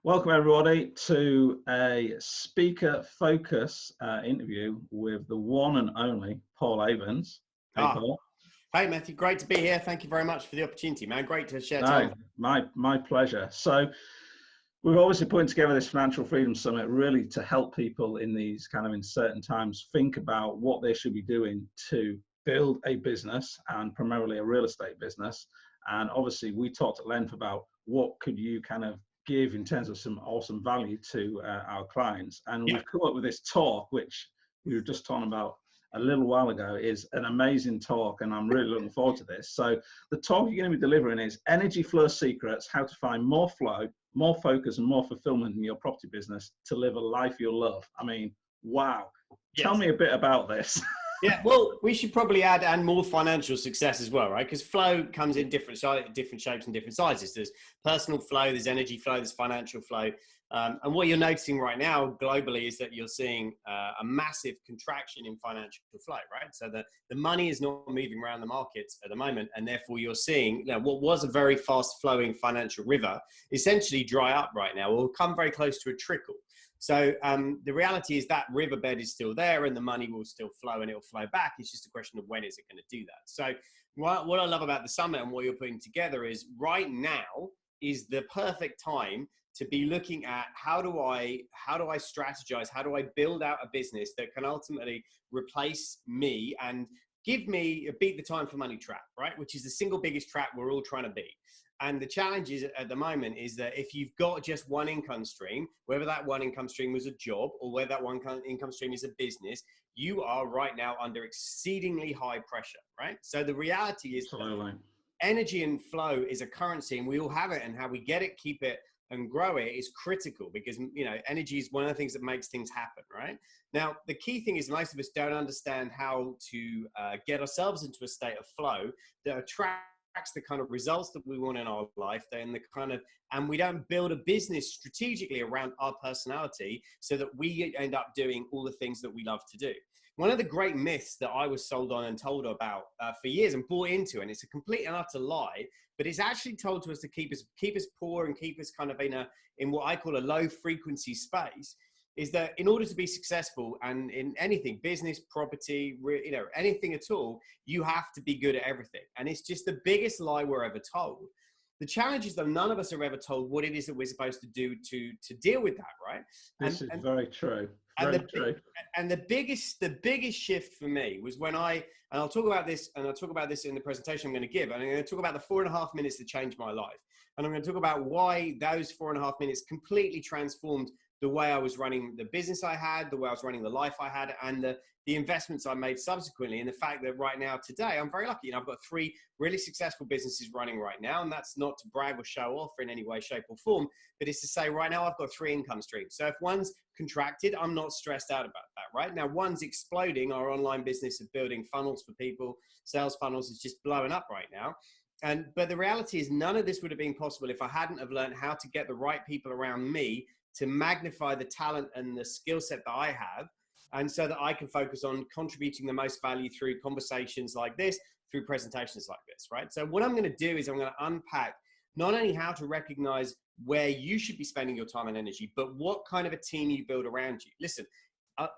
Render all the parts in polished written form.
Welcome everybody to a speaker focus interview with the one and only Paul Avins. Hey Paul. Hey Matthew, great to be here. Thank you very much for the opportunity, man. Great to share time. My pleasure. So we're obviously putting together this Financial Freedom Summit really to help people in these kind of uncertain times think about what they should be doing to build a business, and primarily a real estate business. And obviously we talked at length about what could you kind of give in terms of some awesome value to our clients. And we've come up with this talk, which we were just talking about a little while ago, is an amazing talk, and I'm really looking forward to this. So the talk you're going to be delivering is Energy Flow Secrets: How to Find More Flow, More Focus, and More Fulfillment in Your Property Business to live a life you'll love. I mean, wow. Yes. Tell me a bit about this. Yeah, well, we should probably add and more financial success as well, right? Because flow comes in different shapes and different sizes. There's personal flow, there's energy flow, there's financial flow. And what you're noticing right now globally is that you're seeing a massive contraction in financial flow, right? So the money is not moving around the markets at the moment, and therefore you're seeing, you know, what was a very fast flowing financial river essentially dry up right now, or come very close to a trickle. So the reality is that riverbed is still there, and the money will still flow, and it'll flow back. It's just a question of when is it going to do that. So what I love about the summit and what you're putting together is right now is the perfect time to be looking at how do I strategize, how do I build out a business that can ultimately replace me and give me a beat the time for money trap, right? Which is the single biggest trap we're all trying to beat. And the challenge is at the moment is that if you've got just one income stream, whether that one income stream was a job or whether that one income stream is a business, you are right now under exceedingly high pressure, right? So the reality is that energy and flow is a currency, and we all have it, and how we get it, keep it, and grow it is critical, because, you know, energy is one of the things that makes things happen, right? Now, the key thing is most of us don't understand how to get ourselves into a state of flow that attracts the kind of results that we want in our life, and we don't build a business strategically around our personality so that we end up doing all the things that we love to do. One of the great myths that I was sold on and told about for years and bought into, and it's a complete and utter lie, but it's actually told to us to keep us poor and keep us kind of in what I call a low frequency space, is that in order to be successful and in anything, business, property, you know, anything at all, you have to be good at everything. And it's just the biggest lie we're ever told. The challenge is that none of us are ever told what it is that we're supposed to do to deal with that, right? This is very true. And the biggest shift for me was when I'll talk about this in the presentation I'm going to give. And I'm going to talk about the 4.5 minutes that changed my life. And I'm going to talk about why those 4.5 minutes completely transformed the way I was running the business I had, the way I was running the life I had, and the investments I made subsequently. And the fact that right now, today, I'm very lucky. You know, I've got 3 really successful businesses running right now. And that's not to brag or show off in any way, shape or form, but it's to say right now I've got 3 income streams. So if one's contracted, I'm not stressed out about that. Right now, one's exploding. Our online business of building funnels for people, sales funnels, is just blowing up right now. But the reality is none of this would have been possible if I hadn't have learned how to get the right people around me to magnify the talent and the skill set that I have, and so that I can focus on contributing the most value through conversations like this, through presentations like this, right? So what I'm going to do is I'm going to unpack not only how to recognize where you should be spending your time and energy, but what kind of a team you build around you. Listen,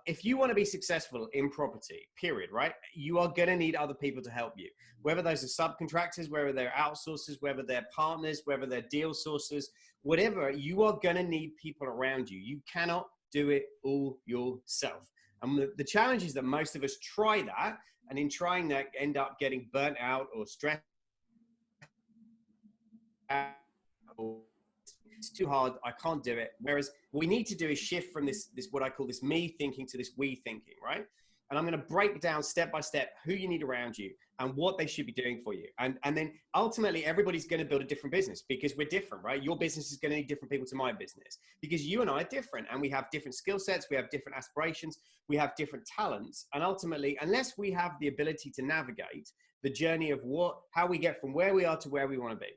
if you want to be successful in property, period, right? You are going to need other people to help you, whether those are subcontractors, whether they're outsourcers, whether they're partners, whether they're deal sources, whatever, you are going to need people around you. You cannot do it all yourself. And the challenge is that most of us try that, and in trying that end up getting burnt out or stressed out, or it's too hard, I can't do it. Whereas what we need to do is shift from this what I call this me thinking to this we thinking, right? And I'm going to break down step by step who you need around you and what they should be doing for you. And then ultimately everybody's going to build a different business because we're different, right? Your business is going to need different people to my business because you and I are different, and we have different skill sets. We have different aspirations. We have different talents. And ultimately, unless we have the ability to navigate the journey of how we get from where we are to where we want to be,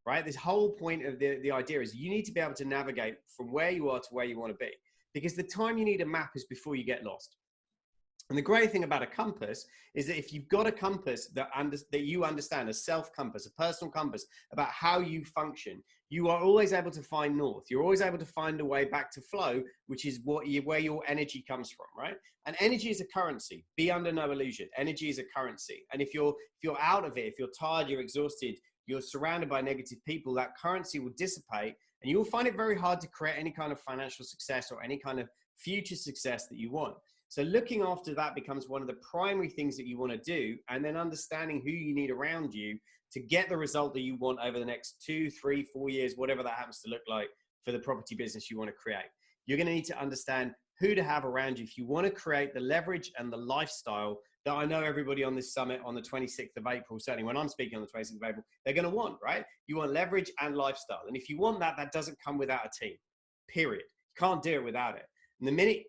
right? This whole point of the idea is you need to be able to navigate from where you are to where you want to be, because the time you need a map is before you get lost. And the great thing about a compass is that if you've got a compass that you understand, a self compass, a personal compass about how you function, you are always able to find north. You're always able to find a way back to flow, which is where your energy comes from, right? And energy is a currency. Be under no illusion. Energy is a currency. And if you're out of it, if you're tired, you're exhausted, you're surrounded by negative people, that currency will dissipate, and you will find it very hard to create any kind of financial success or any kind of future success that you want. So looking after that becomes one of the primary things that you want to do, and then understanding who you need around you to get the result that you want over the next 2, 3, 4 years, whatever that happens to look like for the property business you want to create. You're going to need to understand who to have around you if you want to create the leverage and the lifestyle that I know everybody on this summit on the 26th of April, certainly when I'm speaking on the 26th of April, they're going to want, right? You want leverage and lifestyle. And if you want that, that doesn't come without a team, period. You can't do it without it.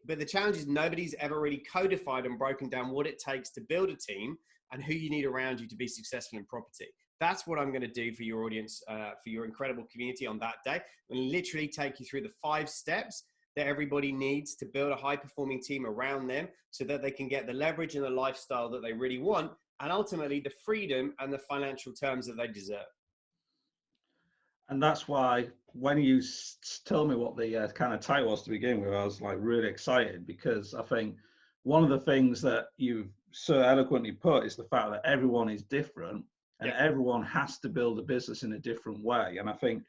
But the challenge is nobody's ever really codified and broken down what it takes to build a team and who you need around you to be successful in property. That's what I'm going to do for your audience, for your incredible community on that day. I'm going to literally take you through the 5 steps that everybody needs to build a high-performing team around them so that they can get the leverage and the lifestyle that they really want, and ultimately the freedom and the financial terms that they deserve. And that's why when you told me what the kind of title was to begin with, I was like really excited, because I think one of the things that you've so eloquently put is the fact that everyone is different, and everyone has to build a business in a different way. And I think,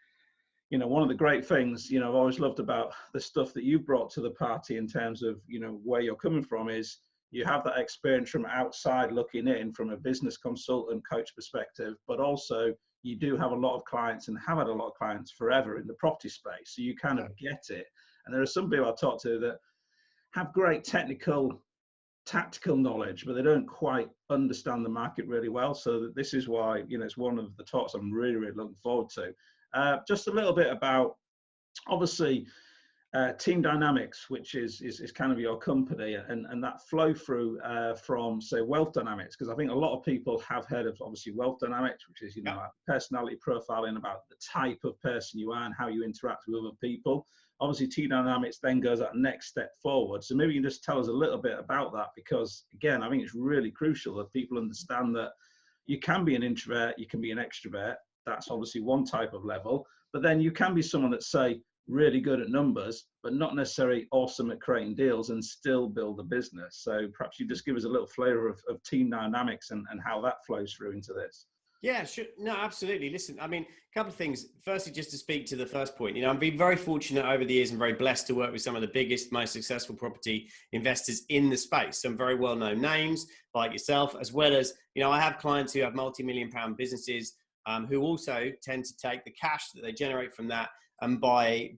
you know, one of the great things, you know, I've always loved about the stuff that you brought to the party in terms of, you know, where you're coming from is you have that experience from outside looking in from a business consultant coach perspective, but also you do have a lot of clients and have had a lot of clients forever in the property space. So you kind of get it. And there are some people I talk to that have great tactical knowledge, but they don't quite understand the market really well. So this is why, you know, it's one of the talks I'm really, really looking forward to. Just a little bit about, obviously, team dynamics, which is kind of your company, and that flow through from, say, wealth dynamics, because I think a lot of people have heard of, obviously, wealth dynamics, which is, you know, personality profiling, about the type of person you are and how you interact with other people. Obviously, team dynamics then goes that next step forward. So maybe you can just tell us a little bit about that, because again, I think it's really crucial that people understand that you can be an introvert, you can be an extrovert. That's obviously one type of level, but then you can be someone that's, say, really good at numbers, but not necessarily awesome at creating deals, and still build a business. So perhaps you just give us a little flavor of team dynamics and how that flows through into this. Yeah, sure. No, absolutely. Listen, I mean, a couple of things. Firstly, just to speak to the first point, you know, I've been very fortunate over the years and very blessed to work with some of the biggest, most successful property investors in the space. Some very well-known names like yourself, as well as, you know, I have clients who have multi-million-pound businesses who also tend to take the cash that they generate from that and buy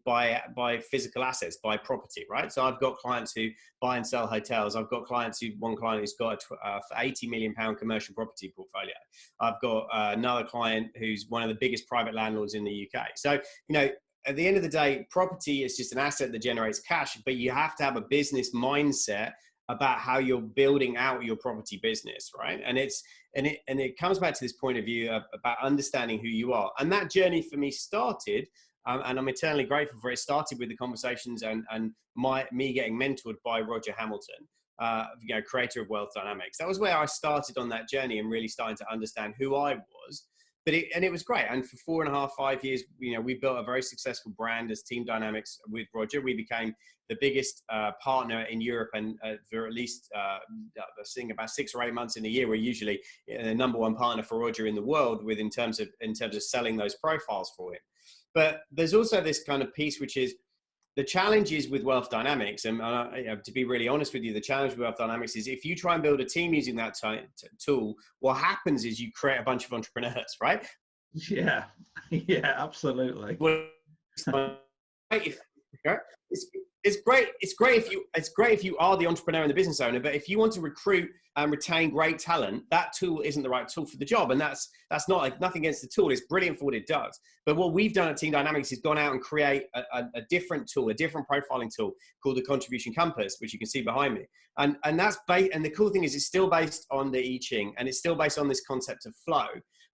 physical assets, buy property, right? So I've got clients who buy and sell hotels. I've got one client who's got a 80 million pound commercial property portfolio. I've got another client who's one of the biggest private landlords in the UK. So, you know, at the end of the day, property is just an asset that generates cash, but you have to have a business mindset about how you're building out your property business, right? And it comes back to this point of view about understanding who you are. And that journey for me started, and I'm eternally grateful for it, started with the conversations and me getting mentored by Roger Hamilton, you know, creator of Wealth Dynamics. That was where I started on that journey and really starting to understand who I was. But it was great. And for 4.5, 5 years, you know, we built a very successful brand as Team Dynamics with Roger. We became the biggest partner in Europe, and for at least seeing about 6 or 8 months in a year, we're usually the #1 partner for Roger in the world with in terms of selling those profiles for him. But there's also this kind of piece, which is the challenges with Wealth Dynamics. And to be really honest with you, the challenge with Wealth Dynamics is if you try and build a team using that tool, what happens is you create a bunch of entrepreneurs, right? Yeah, yeah, absolutely. It's great if you are the entrepreneur and the business owner, but if you want to recruit and retain great talent, that tool isn't the right tool for the job. And that's not like nothing against the tool. It's brilliant for what it does. But what we've done at Team Dynamics is gone out and create a different tool, a different profiling tool called the Contribution Compass, which you can see behind me. And the cool thing is it's still based on the I Ching, and it's still based on this concept of flow,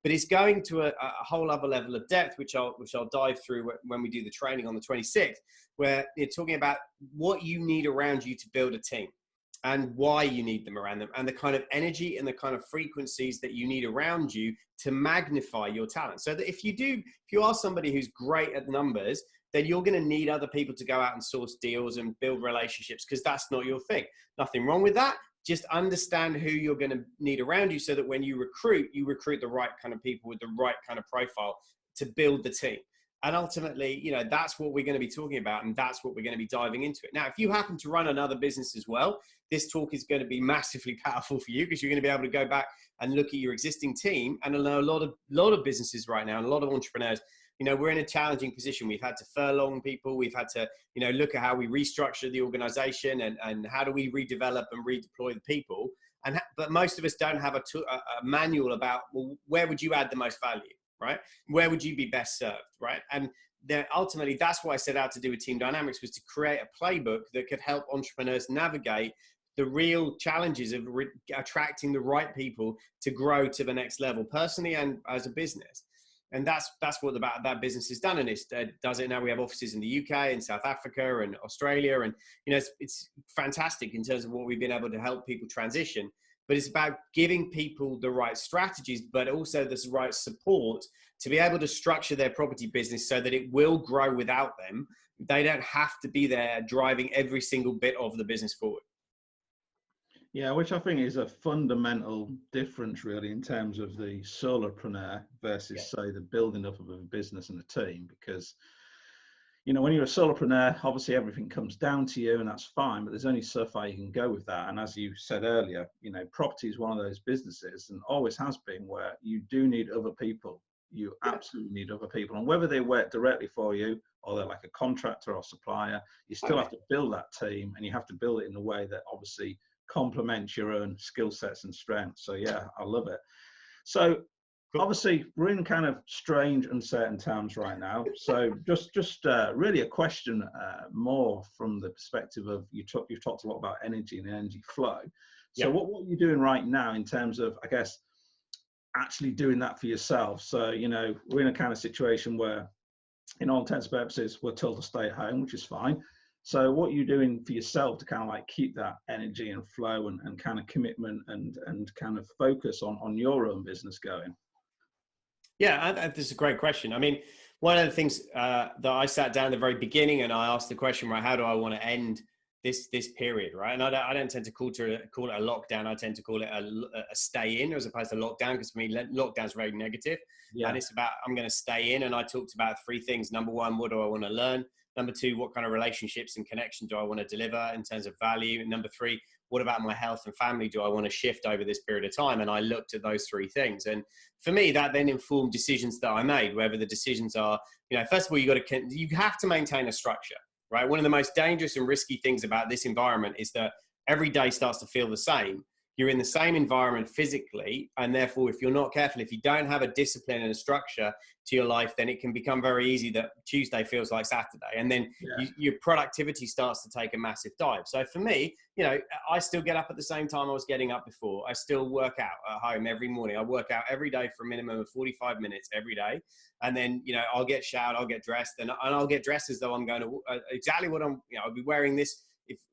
but it's going to a whole other level of depth, which I'll dive through when we do the training on the 26th, where you're talking about what you need around you to build a team. and why you need them around them, and the kind of energy and the kind of frequencies that you need around you to magnify your talent. So that if you are somebody who's great at numbers, then you're going to need other people to go out and source deals and build relationships, because that's not your thing. Nothing wrong with that. Just understand who you're going to need around you, so that when you recruit the right kind of people with the right kind of profile to build the team. And ultimately, you know, that's what we're going to be talking about, and that's what we're going to be diving into it. Now, if you happen to run another business as well, this talk is going to be massively powerful for you, because you're going to be able to go back and look at your existing team. And I know a lot of businesses right now, and a lot of entrepreneurs, you know, we're in a challenging position. We've had to furlough people. We've had to, you know, look at how we restructure the organization, and how do we redevelop and redeploy the people. But most of us don't have a manual about, well, where would you add the most value? Right? Where would you be best served? Right? And then ultimately, that's what I set out to do with Team Dynamics, was to create a playbook that could help entrepreneurs navigate the real challenges of attracting the right people to grow to the next level, personally and as a business. And that's what that business has done, and it does it now. We have offices in the UK, in South Africa, and Australia, and you know, it's fantastic in terms of what we've been able to help people transition. But it's about giving people the right strategies, but also the right support to be able to structure their property business so that it will grow without them. They don't have to be there driving every single bit of the business forward. Yeah, which I think is a fundamental difference really in terms of the solopreneur versus, say, the building up of a business and a team. Because, you know, when you're a solopreneur, obviously everything comes down to you, and that's fine, but there's only so far you can go with that. And as you said earlier, you know, property is one of those businesses, and always has been, where you do need other people. You absolutely need other people. And whether they work directly for you, or they're like a contractor or supplier, you still have to build that team, and you have to build it in a way that obviously complements your own skill sets and strengths. So yeah, I love it. So obviously, we're in kind of strange, uncertain times right now. So just really a question more from the perspective of, you've talked a lot about energy and energy flow. So what are you doing right now in terms of, I guess, actually doing that for yourself? So, you know, we're in a kind of situation where, in all intents and purposes, we're told to stay at home, which is fine. So what are you doing for yourself to kind of like keep that energy and flow and kind of commitment and kind of focus on your own business going? Yeah, this is a great question. I mean, one of the things that I sat down at the very beginning and I asked the question, right, how do I want to end this period, right? And I don't tend to call it a lockdown. I tend to call it a stay in as opposed to lockdown, because for me, lockdown is very negative. Yeah. And it's about, I'm going to stay in. And I talked about three things. Number one, what do I want to learn? Number two, what kind of relationships and connection do I want to deliver in terms of value? And number three, what about my health and family do I want to shift over this period of time? And I looked at those three things. And for me, that then informed decisions that I made, whether the decisions are, you know, first of all, you have to maintain a structure, right? One of the most dangerous and risky things about this environment is that every day starts to feel the same. You're in the same environment physically, and therefore, if you're not careful, if you don't have a discipline and a structure to your life, then it can become very easy that Tuesday feels like Saturday, and then your productivity starts to take a massive dive. So for me, you know, I still get up at the same time I was getting up before. I still work out at home every morning. I work out every day for a minimum of 45 minutes every day, and then, you know, I'll get showered, I'll get dressed, and I'll get dressed as though I'm going to exactly what I'm. You know, I'll be wearing this.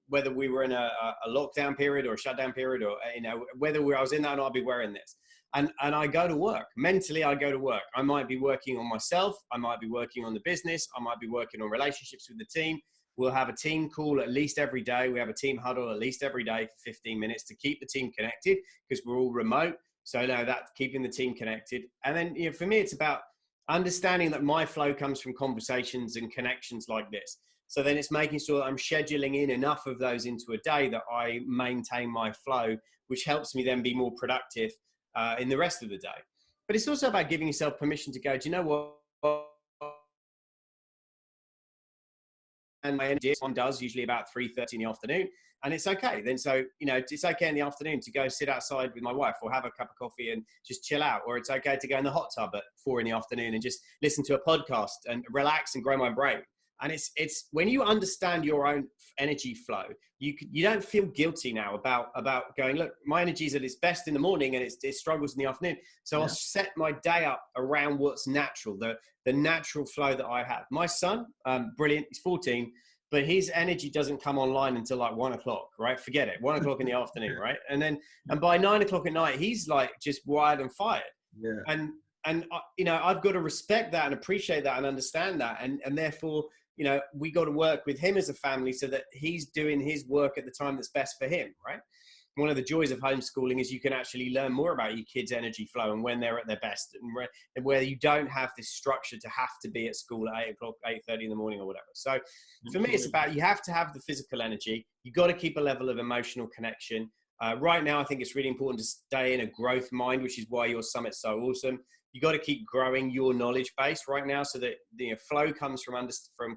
Whether we were in a lockdown period or a shutdown period, or, you know, whether I was in that, and I'll be wearing this. And I go to work. Mentally, I go to work. I might be working on myself. I might be working on the business. I might be working on relationships with the team. We'll have a team call at least every day. We have a team huddle at least every day for 15 minutes to keep the team connected, because we're all remote. So, you know, that's keeping the team connected. And then, you know, for me, it's about understanding that my flow comes from conversations and connections like this. So then it's making sure that I'm scheduling in enough of those into a day that I maintain my flow, which helps me then be more productive in the rest of the day. But it's also about giving yourself permission to go, do you know what? And my energy one does usually about 3:30 in the afternoon. And it's okay. Then, so, you know, it's okay in the afternoon to go sit outside with my wife or have a cup of coffee and just chill out. Or it's okay to go in the hot tub at 4 in the afternoon and just listen to a podcast and relax and grow my brain. And it's when you understand your own energy flow, you don't feel guilty now about going, look, my energy is at its best in the morning and it struggles in the afternoon. So I'll set my day up around what's natural, the natural flow that I have. My son, brilliant, he's 14. but his energy doesn't come online until like 1 o'clock, right? Forget it, 1 o'clock in the afternoon, right? And by 9 o'clock at night, he's like just wired and fired. Yeah. And you know, I've got to respect that and appreciate that and understand that. And therefore, you know, we got to work with him as a family so that he's doing his work at the time that's best for him, right? One of the joys of homeschooling is you can actually learn more about your kids' energy flow and when they're at their best, and where you don't have this structure to have to be at school at 8 o'clock, 8:30 in the morning or whatever. So for me, it's about, you have to have the physical energy. You've got to keep a level of emotional connection. Right now, I think it's really important to stay in a growth mind, which is why your summit's so awesome. You got to keep growing your knowledge base right now so that the flow comes from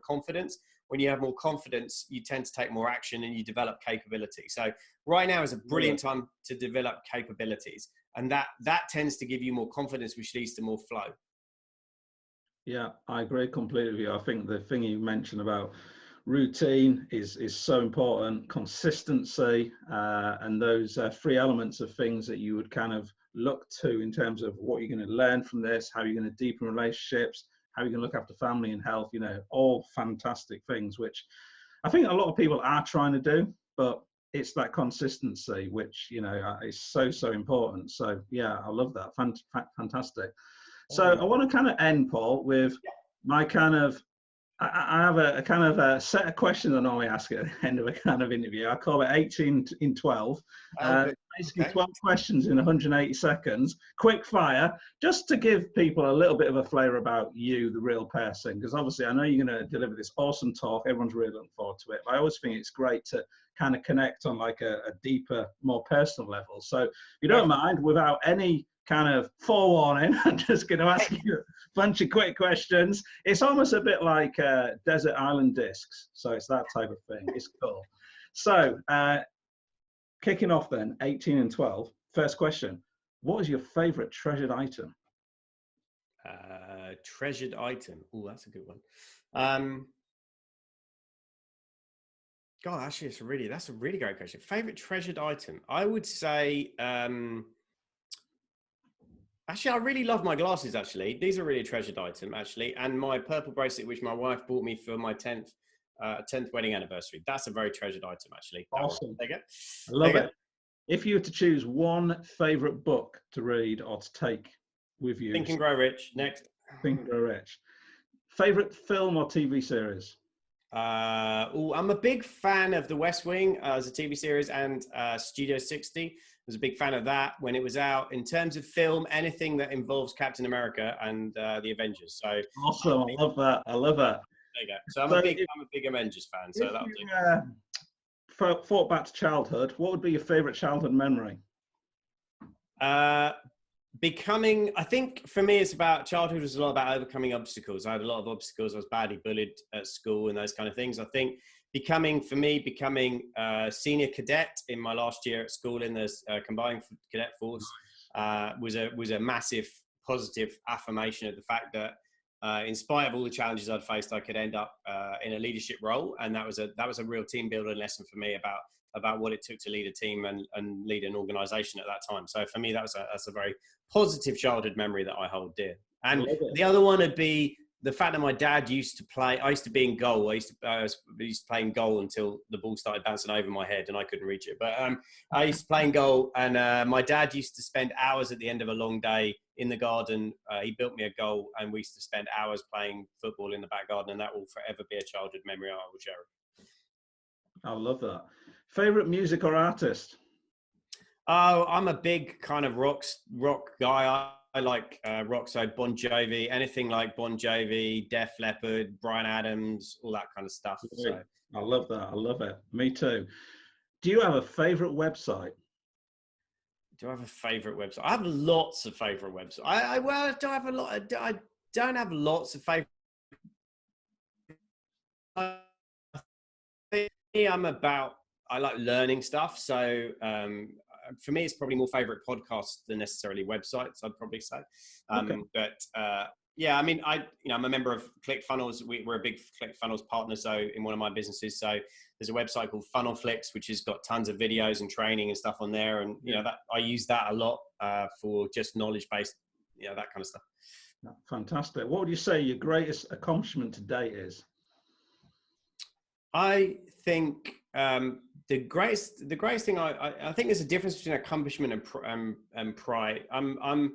confidence. When you have more confidence, you tend to take more action and you develop capability. So right now is a brilliant time to develop capabilities, and that tends to give you more confidence, which leads to more flow. Yeah, I agree completely with you. I think the thing you mentioned about routine is so important. Consistency, and those three elements of things that you would kind of look to in terms of what you're going to learn from this, how you're going to deepen relationships, how you're going to look after family and health, you know, all fantastic things, which I think a lot of people are trying to do, but it's that consistency, which, you know, is so important. So yeah, I love that. Fantastic. So I want to kind of end, Paul, with my kind of, I have a kind of a set of questions I normally ask at the end of a kind of interview. I call it 18 in 12. Basically 12 questions in 180 seconds, quick fire, just to give people a little bit of a flavor about you, the real person. Because obviously I know you're going to deliver this awesome talk. Everyone's really looking forward to it. But I always think it's great to kind of connect on like a deeper, more personal level. So if you don't mind, without any kind of forewarning, I'm just going to ask you a bunch of quick questions. It's almost a bit like desert island discs. So it's that type of thing. It's cool. So kicking off then, 18 and 12. First question. What is your favorite treasured item? Treasured item. Oh, that's a good one. God, actually, that's a really great question. Favorite treasured item. I would say, actually, I really love my glasses, actually. These are really a treasured item, actually. And my purple bracelet, which my wife bought me for my 10th wedding anniversary. That's a very treasured item, actually. Awesome. There you go. I love it. If you were to choose one favorite book to read or to take with you. Think and Grow Rich. Next. Think and Grow Rich. Favorite film or TV series? I'm a big fan of The West Wing as a TV series, and Studio 60. I was a big fan of that when it was out. In terms of film, anything that involves Captain America and the Avengers. So awesome. I love that. I love that. There you go. So I'm a big Avengers fan. So that'll do. Thought back to childhood, what would be your favorite childhood memory? I think for me, it's about childhood was a lot about overcoming obstacles. I had a lot of obstacles. I was badly bullied at school and those kind of things. I think becoming senior cadet in my last year at school in the combined cadet force was a massive positive affirmation of the fact that in spite of all the challenges I'd faced, I could end up in a leadership role, and that was a real team building lesson for me about what it took to lead a team and lead an organization at that time. So for me, that's a very positive childhood memory that I hold dear. And the other one would be the fact that my dad used to play. I used to be in goal. I used to play in goal until the ball started bouncing over my head and I couldn't reach it. But I used to play in goal, and my dad used to spend hours at the end of a long day in the garden. He built me a goal, and we used to spend hours playing football in the back garden, and that will forever be a childhood memory I will cherish. I love that. Favorite music or artist? Oh, I'm a big kind of rock guy. I like rock, so Bon Jovi, anything like Bon Jovi, Def Leppard, Bryan Adams, all that kind of stuff. So. I love that. I love it. Me too. Do you have a favorite website? Do I have a favorite website? I have lots of favorite websites. I don't have a lot. I don't have lots of favorite. I like learning stuff. So for me, it's probably more favorite podcasts than necessarily websites, I'd probably say. Yeah, I mean, I'm a member of ClickFunnels. We're a big ClickFunnels partner. So in one of my businesses, so there's a website called FunnelFlix, which has got tons of videos and training and stuff on there. And, that I use that a lot for just knowledge-based, that kind of stuff. Fantastic. What would you say your greatest accomplishment to date is? I think the greatest thing I think there's a difference between accomplishment and pride. I'm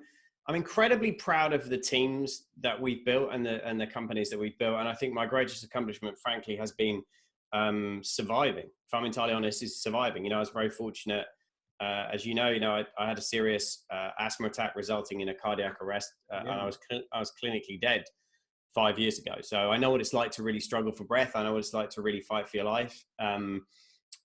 incredibly proud of the teams that we've built and the companies that we've built, and I think my greatest accomplishment, frankly, has been surviving. If I'm entirely honest, is surviving. You know, I was very fortunate. As you know, I had a serious asthma attack resulting in a cardiac arrest, and I was clinically dead 5 years ago. So I know what it's like to really struggle for breath. I know what it's like to really fight for your life.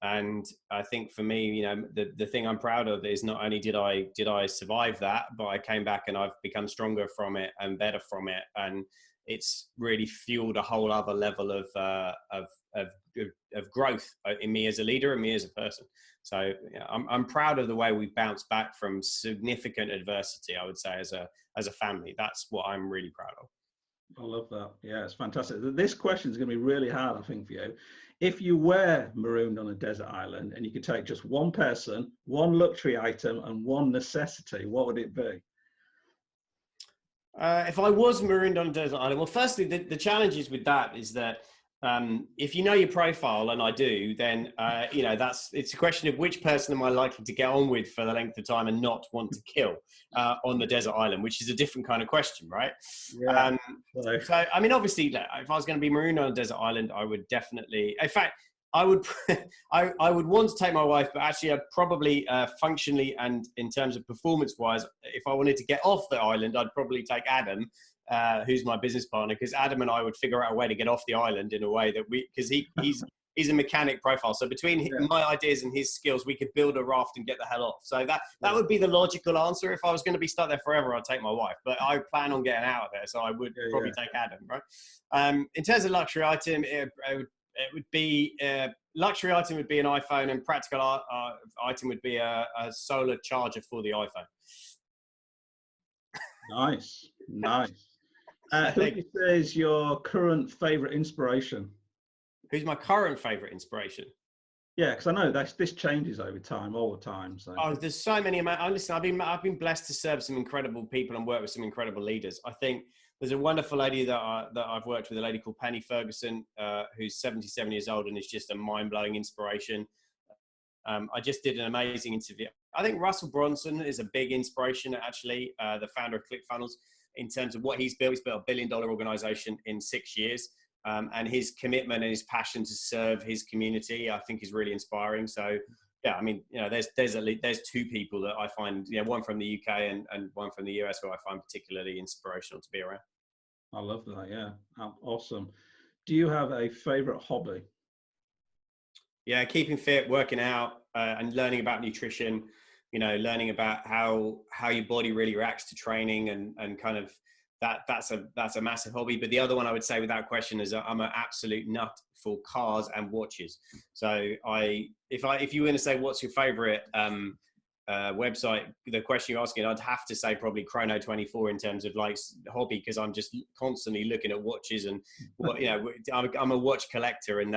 And I think for me, you know, the thing I'm proud of is not only did I survive that, but I came back and I've become stronger from it and better from it. And it's really fueled a whole other level of growth in me as a leader and me as a person. So yeah, I'm proud of the way we've bounced back from significant adversity, I would say, as a family. That's what I'm really proud of. I love that. Yeah, it's fantastic. This question is going to be really hard, I think, for you. If you were marooned on a desert island and you could take just one person, one luxury item, and one necessity, what would it be? If I was marooned on a desert island, well, firstly, the challenges with that is that if you know your profile, and I do, then you know it's a question of which person am I likely to get on with for the length of time and not want to kill on the desert island, which is a different kind of question, right? Yeah. So I mean, obviously, if I was going to be marooned on a desert island, I would definitely, in fact, I would I would want to take my wife, but actually I'd probably functionally and in terms of performance wise, if I wanted to get off the island, I'd probably take Adam, who's my business partner, because Adam and I would figure out a way to get off the island in a way that because he's a mechanic profile. So between my ideas and his skills, we could build a raft and get the hell off. So that would be the logical answer. If I was going to be stuck there forever, I'd take my wife, but I plan on getting out of there. So I would probably take Adam, right? In terms of luxury item, it would be luxury item would be an iPhone, and practical item would be a solar charger for the iPhone. Nice. Who would you say is your current favorite inspiration? Who's my current favorite inspiration? Yeah, because I know this changes over time, all the time. So. Oh, there's so many. Listen, I've been blessed to serve some incredible people and work with some incredible leaders. I think there's a wonderful lady that I've worked with, a lady called Penny Ferguson, who's 77 years old and is just a mind-blowing inspiration. I just did an amazing interview. I think Russell Brunson is a big inspiration, actually, the founder of ClickFunnels, in terms of what he's built. He's built $1 billion organization in 6 years. And his commitment and his passion to serve his community, I think, is really inspiring. So, yeah, I mean, you know, there's two people that I find, you know, one from the UK and one from the US, who I find particularly inspirational to be around. I love that. Yeah, awesome. Do you have a favorite hobby? Yeah, keeping fit, working out, and learning about nutrition. You know, learning about how your body really reacts to training and kind of. That's a massive hobby. But the other one I would say without question is I'm an absolute nut for cars and watches. So if you were going to say what's your favorite website, the question you're asking, I'd have to say probably Chrono24 in terms of like hobby, because I'm just constantly looking at watches and what, you know, I'm a watch collector, and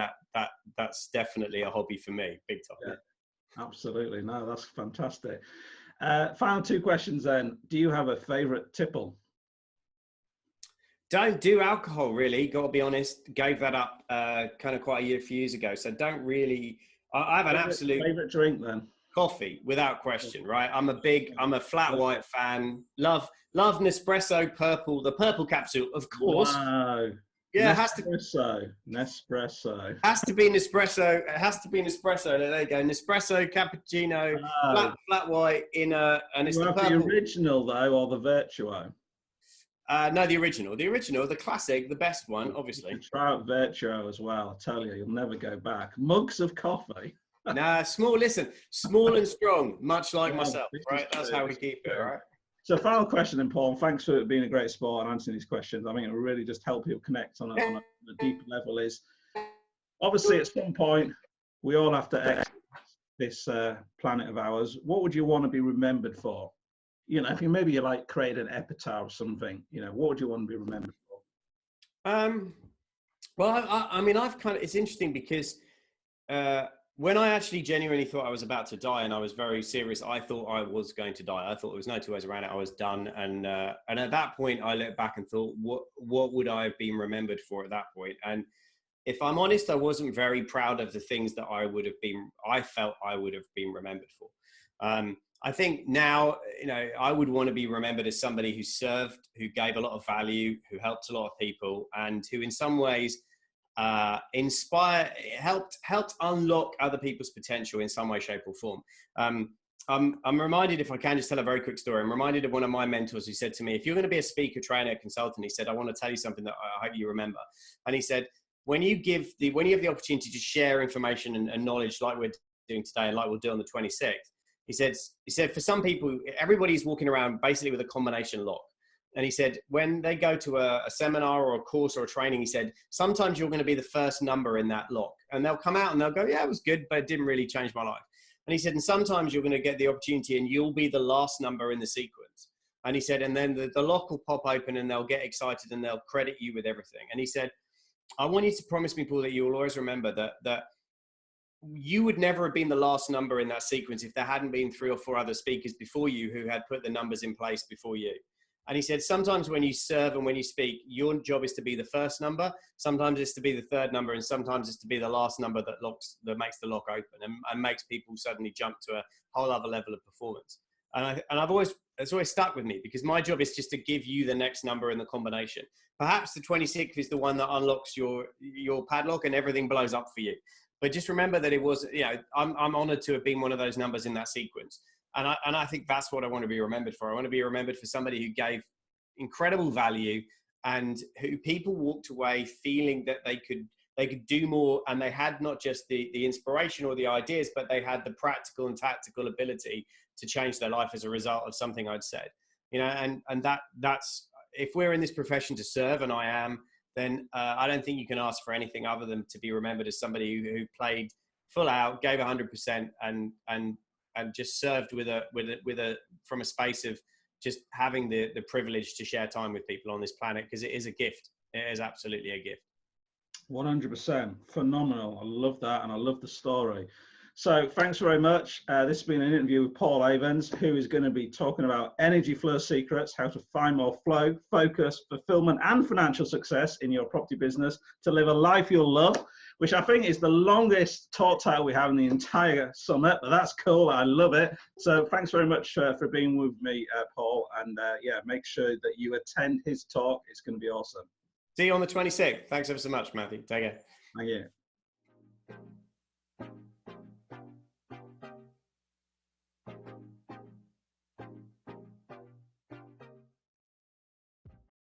that's definitely a hobby for me, big time. Yeah, absolutely. No, that's fantastic. Final two questions then. Do you have a favorite tipple? Don't do alcohol, really, got to be honest. Gave that up kind of quite a few years ago. So don't really, I have an absolute favorite drink then. Coffee, without question, right? I'm a flat white fan. Love Nespresso purple, the purple capsule, of course. Wow. Yeah, Nespresso. Has to be Nespresso. It has to be Nespresso. There you go. Nespresso, cappuccino, flat white and it's the purple. The original though, or the Virtuo? No, the original, the classic, the best one, obviously. You try out Virtuo as well. I tell you, you'll never go back. Mugs of coffee. Nah, small and strong, much like myself, right? That's how we keep it, right? So final question then, Paul, and thanks for being a great sport and answering these questions. I mean, it will really just help people connect on a deeper level. Is obviously at some point, we all have to exit this planet of ours. What would you want to be remembered for? You know, if you maybe like create an epitaph or something, you know, what would you want to be remembered for? Well, I mean, it's interesting because when I actually genuinely thought I was about to die and I was very serious, I thought I was going to die. I thought there was no two ways around it. I was done. And at that point, I looked back and thought, what would I have been remembered for at that point? And if I'm honest, I wasn't very proud of the things that I felt I would have been remembered for. I think now, I would want to be remembered as somebody who served, who gave a lot of value, who helped a lot of people, and who in some ways helped unlock other people's potential in some way, shape or form. I'm reminded, if I can just tell a very quick story, I'm reminded of one of my mentors who said to me, if you're going to be a speaker, trainer, consultant, he said, I want to tell you something that I hope you remember. And he said, when you have the opportunity to share information and knowledge like we're doing today and like we'll do on the 26th, he said, for some people, everybody's walking around basically with a combination lock. And he said, when they go to a seminar or a course or a training, he said, sometimes you're going to be the first number in that lock. And they'll come out and they'll go, yeah, it was good, but it didn't really change my life. And he said, and sometimes you're going to get the opportunity and you'll be the last number in the sequence. And he said, and then the lock will pop open and they'll get excited and they'll credit you with everything. And he said, I want you to promise me, Paul, that you will always remember that you would never have been the last number in that sequence if there hadn't been 3 or 4 other speakers before you who had put the numbers in place before you. And he said, sometimes when you serve and when you speak, your job is to be the first number. Sometimes it's to be the third number, and sometimes it's to be the last number that makes the lock open and makes people suddenly jump to a whole other level of performance. And it's always stuck with me, because my job is just to give you the next number in the combination. Perhaps the 26th is the one that unlocks your padlock and everything blows up for you. But just remember that it was, I'm honored to have been one of those numbers in that sequence. And I think that's what I want to be remembered for. I want to be remembered for somebody who gave incredible value and who people walked away feeling that they could do more, and they had not just the inspiration or the ideas, but they had the practical and tactical ability to change their life as a result of something I'd said. And that's, if we're in this profession to serve, and I am, then I don't think you can ask for anything other than to be remembered as somebody who played full out, gave 100%, and just served from a space of just having the privilege to share time with people on this planet, because it is a gift. It is absolutely a gift. 100%. Phenomenal. I love that, and I love the story. So thanks very much. This has been an interview with Paul Avins, who is going to be talking about energy flow secrets, how to find more flow, focus, fulfillment, and financial success in your property business to live a life you'll love, which I think is the longest talk title we have in the entire summit, but that's cool. I love it. So thanks very much for being with me, Paul. And yeah, make sure that you attend his talk. It's going to be awesome. See you on the 26th. Thanks ever so much, Matthew. Take care. Thank you.